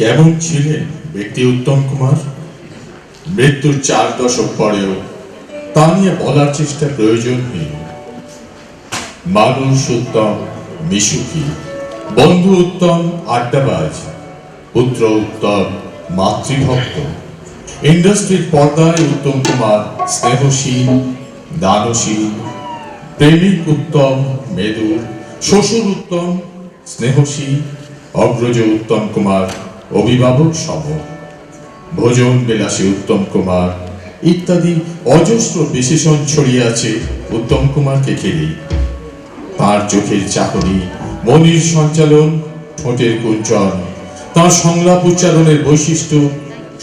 কেমন ছিলেন ব্যক্তি উত্তম কুমার? মৃত্যুর 4 দশক পরেও তা নিয়ে বলার চেষ্টা প্রয়োজনহীন। মানুষ উত্তম মিশুকি, বন্ধু উত্তম আড্ডাবাজ, পুত্র উত্তম মাতৃভক্ত। ইন্ডাস্ট্রির পর্দায় উত্তম কুমার স্নেহশীল, দানশীল, প্রেমিক উত্তম মেদুর, শ্বশুর উত্তম স্নেহশীল, অগ্রজ উত্তম কুমার অভিভাবক সম, ভোজন বিলাসী উত্তম কুমার ইত্যাদি অজস্র বিশেষণ ছড়িয়ে আছে উত্তম কুমারকে ঘিরে। তার চোখের চাহনি, মনির সঞ্চালন, ঠোঁটের কুঞ্চন, তার সংলাপ উচ্চারণের বৈশিষ্ট্য,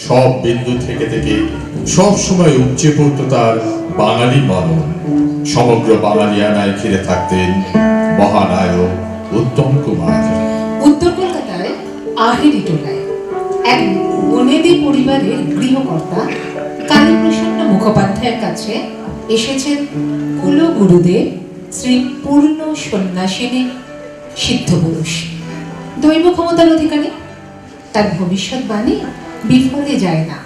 সব বিন্দু থেকে থেকে সব সময় উপচে পড়ত তার বাঙালি মনন। সমগ্র বাঙালিয়ানায় ঘিরে থাকতেন মহানায়ক উত্তম কুমার। উত্তর কলকাতায় আহেরি টোলায় এক বনেদি পরিবারের গৃহকর্তা কালীপ্রসন্ন মুখোপাধ্যায়ের কাছে এসেছেন কুল গুরুদেব শ্রী পূর্ণ সন্ন্যাসিনী সিদ্ধপুরুষ, দৈব ক্ষমতার অধিকারী। তার ভবিষ্যৎবাণী বিফলে যায় না।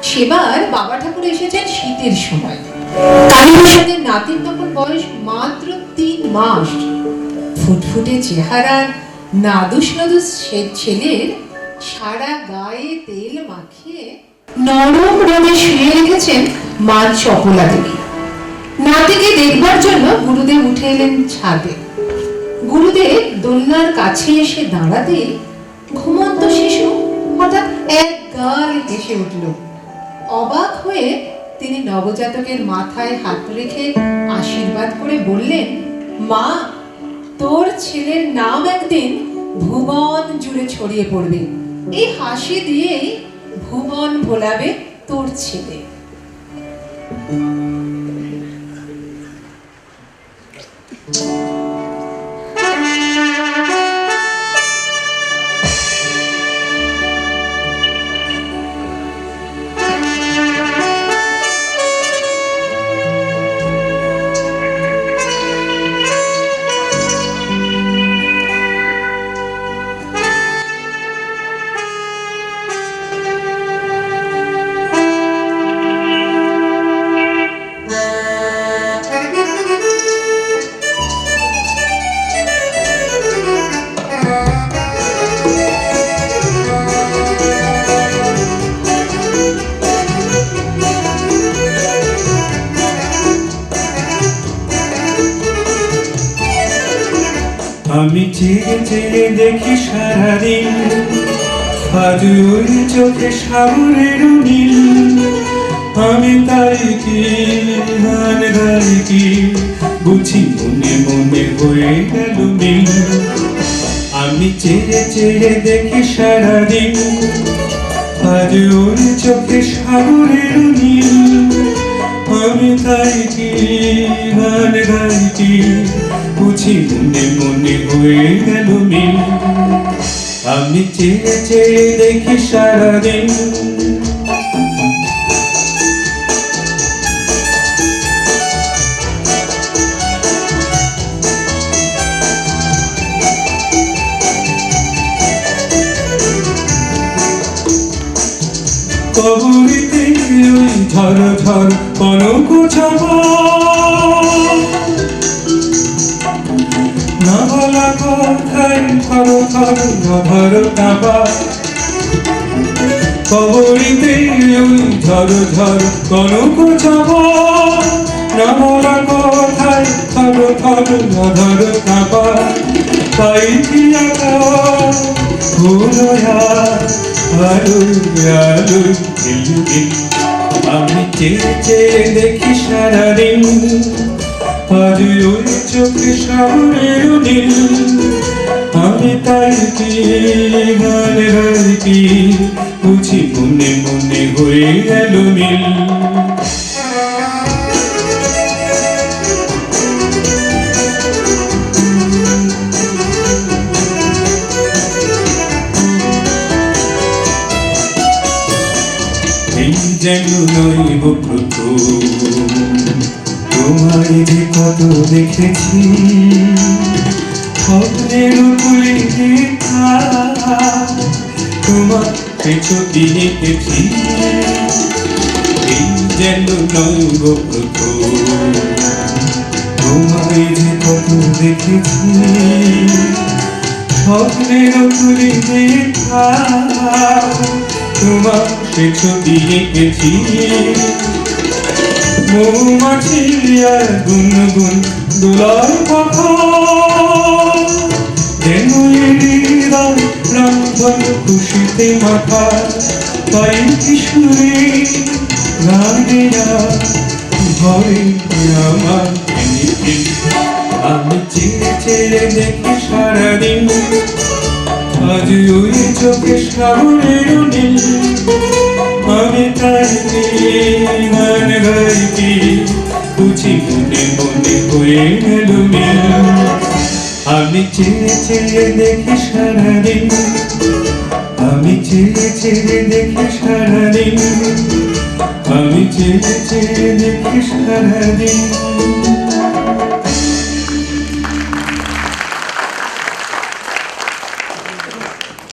সেবার বাবা ঠাকুর এসেছেন শীতের সময়। কালীপ্রসাদের নাতির তখন বয়স মাত্র 3 মাস। ফুটফুটে চেহারার নাদুস নাদুস ছেলের সারা গায়ে তেল মাখিয়ে নরম রোদে শুয়ে রেখেছেন মা চপলা দেবী। নাতিকে দেখবার জন্য গুরুদেব উঠে এলেন ছাদে। গুরুদেব দোলনার কাছে এসে দাঁড়াতে ঘুমন্ত শিশু হঠাৎ এক গাল হেসে উঠল। অবাক হয়ে তিনি নবজাতকের মাথায় হাত রেখে আশীর্বাদ করে বললেন, মা, তোর ছেলের নাম একদিন ভুবন জুড়ে ছড়িয়ে পড়বে। এই হাসি দিয়েই ভুবন ভোলাবে তোর ছেলে। আমি চেয়ে চেয়ে দেখি সারাদিন, আজ ওই চোখে সাগরের নীল। আমি তাই কি গান গাই কি, বুঝি মনে মনে হয়ে গেল মিল। আমি চেয়ে চেয়ে দেখি সারাদিন, আজ ওই চোখে সাগরের নীল। আমি তাই কি গান গাই কি, বুঝি মনে মনে হয়ে গেল মিল। আমি চেয়ে চেয়ে দেখি সারাদিন। কবরিতে ওই ঝর ঝর কনক চাপা, না বলা কথায় থর থর ঘর কাঁপা। কবরিতে ওই ঝর ঝর কনক চাপা, না বলা কথায় থর থর ঘর কাঁপা। তাই কি আকাশ হলো আলো আলো ঝিলমিল। আমি চেয়ে চেয়ে দেখি সারাদিন, আজ ওই চোখে সাগরের নীল। আমি তাই কি গান গাই কি, বুঝি মনে মনে হয়ে গেল মিল। এই যেন নইব প্রথম, তোমায় যে কত দেখেছি স্বপ্নের উপরে দেখা। তোমার সে ছবি এঁকেছি এই যেন নয় গো প্রথম তোমায় যে কত দেখেছি স্বপ্নের তুলি দেখা তোমার সে ছবি এঁকেছি মৌমাছি আর গুনগুন দোলার পাখা যেন হৃদয় রন্ধন খুশিতে মাথা তাই কিশোরী গানেরা ঘরে আমার এনেছি আমি চেয়ে চেয়ে দেখি সারাদিন আজ ওই চোখে সাগরের নীল আমি তাই গান গাইছি বুঝি মনে মনে হয়ে গেল মিল আমি চেয়ে চেয়ে দেখি সারাদিন আমি চেয়ে চেয়ে দেখি সারাদিন আমি চেয়ে চেয়ে দেখি সারাদিন